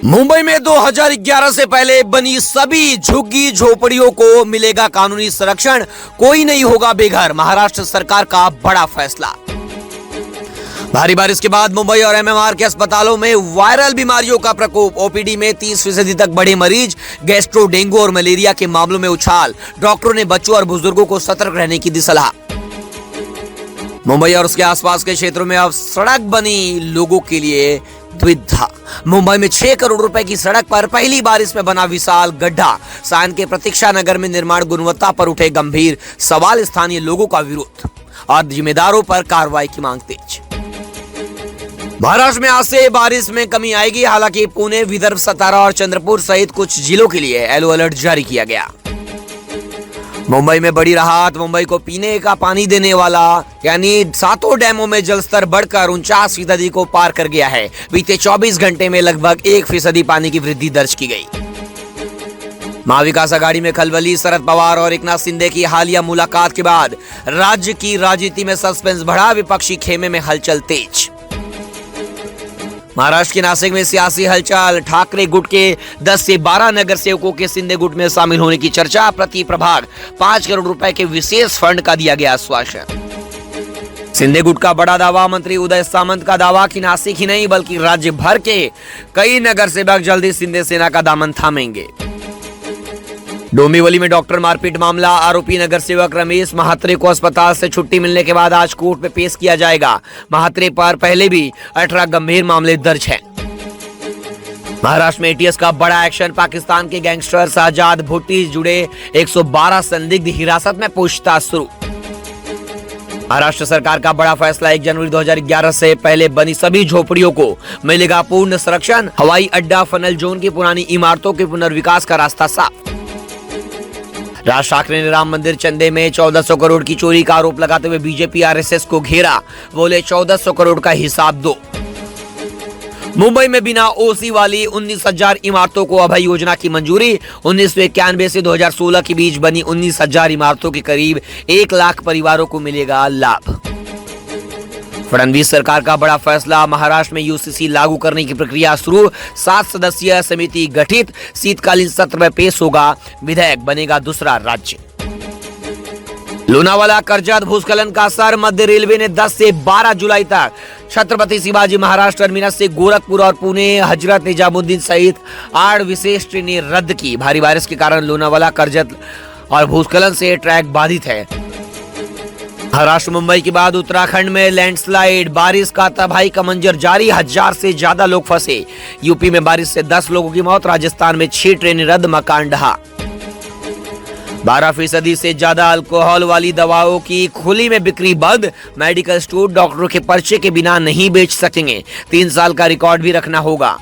मुंबई में 2011 से पहले बनी सभी झुग्गी झोपड़ियों को मिलेगा कानूनी संरक्षण, कोई नहीं होगा बेघर। महाराष्ट्र सरकार का बड़ा फैसला। भारी बारिश के बाद मुंबई और एमएमआर के अस्पतालों में वायरल बीमारियों का प्रकोप। ओपीडी में 30% तक बढ़े मरीज। गैस्ट्रो, डेंगू और मलेरिया के मामलों में उछाल। डॉक्टरों ने बच्चों और बुजुर्गों को सतर्क रहने की दी सलाह। मुंबई और उसके आसपास के क्षेत्रों में अब सड़क बनी लोगों के लिए दुविधा। मुंबई में 6 करोड़ रुपए की सड़क पर पहली बारिश में बना विशाल गड्ढा। सायन के प्रतीक्षा नगर में निर्माण गुणवत्ता पर उठे गंभीर सवाल। स्थानीय लोगों का विरोध और जिम्मेदारों पर कार्रवाई की मांग तेज। महाराष्ट्र में आज से बारिश में कमी आएगी। हालांकि पुणे, विदर्भ, सतारा और चंद्रपुर सहित कुछ जिलों के लिए येलो अलर्ट जारी किया गया। मुंबई में बड़ी राहत। मुंबई को पीने का पानी देने वाला यानी 7 डैमों में जलस्तर बढ़कर 49% को पार कर गया है। बीते 24 घंटे में लगभग 1% पानी की वृद्धि दर्ज की गई। महाविकास आघाड़ी में खलबली। शरद पवार और एकनाथ शिंदे की हालिया मुलाकात के बाद राज्य की राजनीति में सस्पेंस बढ़ा। विपक्षी खेमे में हलचल तेज। महाराष्ट्र के नासिक में सियासी हलचल। ठाकरे गुट के 10 से 12 नगर सेवकों के शिंदे गुट में शामिल होने की चर्चा। प्रति प्रभाग 5 करोड़ रुपए के विशेष फंड का दिया गया आश्वासन। शिंदे गुट का बड़ा दावा। मंत्री उदय सामंत का दावा कि नासिक ही नहीं बल्कि राज्य भर के कई नगर सेवक जल्दी शिंदे सेना का दामन थामेंगे। डोंबिवली में डॉक्टर मारपीट मामला। आरोपी नगर सेवक रमेश महात्रे को अस्पताल से छुट्टी मिलने के बाद आज कोर्ट में पेश किया जाएगा। महात्रे पर पहले भी 18 गंभीर मामले दर्ज हैं। महाराष्ट्र में एटीएस का बड़ा एक्शन। पाकिस्तान के गैंगस्टर शहजाद भुट्टी जुड़े 112 संदिग्ध हिरासत में पूछताछ शुरू। महाराष्ट्र सरकार का बड़ा फैसला। 1 जनवरी 2011 से पहले बनी सभी झोपड़ियों को मिलेगा पूर्ण संरक्षण। हवाई अड्डा, फनल जोन की पुरानी इमारतों के पुनर्विकास का रास्ता साफ। राज ठाकरे ने राम मंदिर चंदे में 1400 करोड़ की चोरी का आरोप लगाते हुए बीजेपी आरएसएस को घेरा। बोले 1400 करोड़ का हिसाब दो। मुंबई में बिना ओसी वाली 19,000 इमारतों को अभय योजना की मंजूरी। 1991 से 2016 के बीच बनी 19,000 इमारतों के करीब 1 लाख परिवारों को मिलेगा लाभ। फडणवीस सरकार का बड़ा फैसला। महाराष्ट्र में यूसीसी लागू करने की प्रक्रिया शुरू। 7 सदस्यीय समिति गठित। शीतकालीन सत्र में पेश होगा विधेयक। बनेगा दूसरा राज्य। लोनावाला कर्जत भूस्खलन का असर। मध्य रेलवे ने 10 से 12 जुलाई तक छत्रपति शिवाजी महाराज टर्मिनस से गोरखपुर और पुणे, हजरत निजामुद्दीन सहित 8 विशेष ट्रेनें रद्द की। भारी बारिश के कारण लोनावाला, कर्जत और भूस्खलन से ट्रैक बाधित है। महाराष्ट्र मुंबई के बाद उत्तराखंड में लैंडस्लाइड। बारिश का तबाही का मंजर जारी। 1000 से ज्यादा लोग फंसे। यूपी में बारिश से 10 लोगों की मौत। राजस्थान में 6 ट्रेनें रद्द, मकान ढहा। 12% से ज्यादा अल्कोहल वाली दवाओं की खुली में बिक्री बंद। मेडिकल स्टोर डॉक्टरों के पर्चे के बिना नहीं बेच सकेंगे। 3 साल का रिकॉर्ड भी रखना होगा।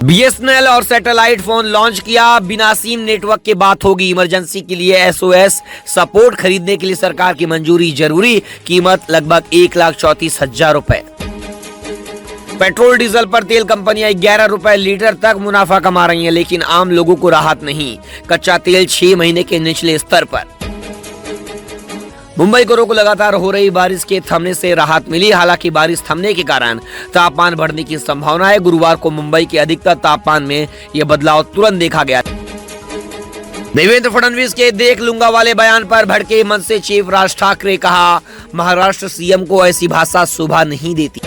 बीएसएनएल और सैटेलाइट फोन लॉन्च किया। बिना सिम नेटवर्क के बात होगी। इमरजेंसी के लिए एसओएस सपोर्ट खरीदने के लिए सरकार की मंजूरी जरूरी। कीमत लगभग 1,34,000 रुपए। पेट्रोल डीजल पर तेल कंपनियां 11 रुपए लीटर तक मुनाफा कमा रही हैं, लेकिन आम लोगों को राहत नहीं। कच्चा तेल 6 महीने के निचले स्तर पर। मुंबई को रोक लगातार हो रही बारिश के थमने से राहत मिली। हालांकि बारिश थमने के कारण तापमान बढ़ने की संभावना है। गुरुवार को मुंबई के अधिकतर तापमान में यह बदलाव तुरंत देखा गया। देवेंद्र फडणवीस के देख लूंगा वाले बयान पर भड़के मनसे चीफ राज ठाकरे। कहा, महाराष्ट्र सीएम को ऐसी भाषा शोभा नहीं देती।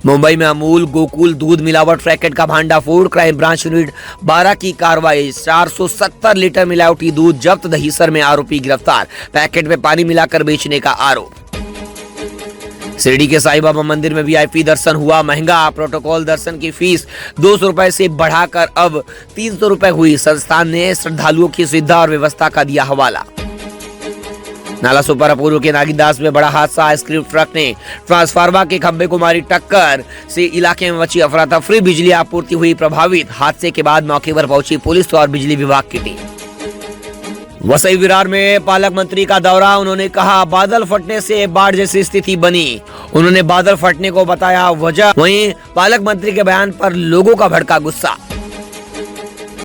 मुंबई में अमूल गोकुल दूध मिलावट रैकेट का भांडाफोड़। क्राइम ब्रांच यूनिट 12 की कार्रवाई। 470 लीटर मिलावटी दूध जब्त। दहीसर में आरोपी गिरफ्तार। पैकेट में पानी मिलाकर बेचने का आरोप। शिरडी के साईं बाबा मंदिर में वीआईपी दर्शन हुआ महंगा। प्रोटोकॉल दर्शन की फीस 200 रुपए से बढ़ाकर अब 300 रुपए हुई। संस्थान ने श्रद्धालुओं की सुविधा और व्यवस्था का दिया हवाला। नाला सुपर अपूर्व के नागीदास में बड़ा हादसा। आइसक्रीम ट्रक ने ट्रांसफार्मर के खंभे को मारी टक्कर से इलाके में मची अफरा तफरी। बिजली आपूर्ति हुई प्रभावित। हादसे के बाद मौके पर पहुंची पुलिस और बिजली विभाग की टीम। वसई विरार में पालक मंत्री का दौरा। उन्होंने कहा, बादल फटने से बाढ़ जैसी स्थिति बनी। उन्होंने बादल फटने को बताया वजह। वहीं पालक मंत्री के बयान पर लोगों का भड़का गुस्सा।